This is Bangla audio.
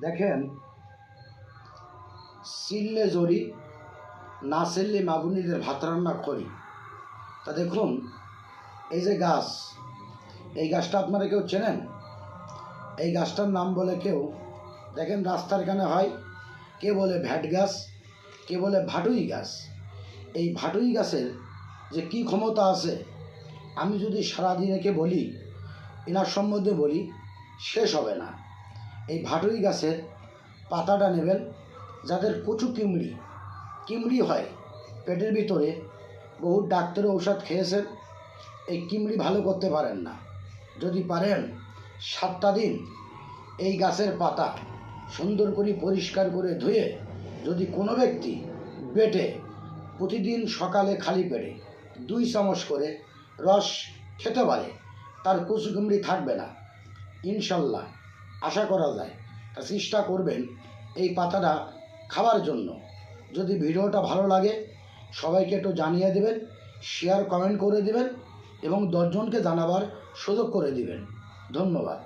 দেখেন, সিললে জরি, না সিললে মাবুনিদের ভাত রান্না করি। তা দেখুন, এই যে গাছ, এই গাছটা আপনারা কেউ চেনেন? এই গাছটার নাম বলে কেউ, দেখেন রাস্তার কানে হয়, কে বলে ভ্যাট গাছ, কে বলে ভাটুই গাছ। এই ভাটুই গাছের যে কি ক্ষমতা আছে, আমি যদি সারাদিনেকে বলি, এনার সম্বন্ধে বলি, শেষ হবে না। এই ভাটুই গাছের পাতাটা নেবেন, যাদের কচু কিমড়ি হয় পেটের ভিতরে, বহু ডাক্তারের ঔষধ খেয়েছেন, এই কিমড়ি ভালো করতে পারেন না। যদি পারেন 7টা দিন এই গাছের পাতা সুন্দর করে পরিষ্কার করে ধুয়ে যদি কোনো ব্যক্তি বেটে প্রতিদিন সকালে খালি পেটে 2 চামচ করে রস খেতে পারে, তার কচু কিমড়ি থাকবে না ইনশাল্লাহ, আশা করা যায়। তা চেষ্টা করবেন এই পাতাটা খাওয়ার জন্য। যদি ভিডিওটা ভালো লাগে সবাইকে একটু জানিয়ে দেবেন, শেয়ার কমেন্ট করে দেবেন এবং 10 জনকে জানাবার সুযোগ করে দিবেন। ধন্যবাদ।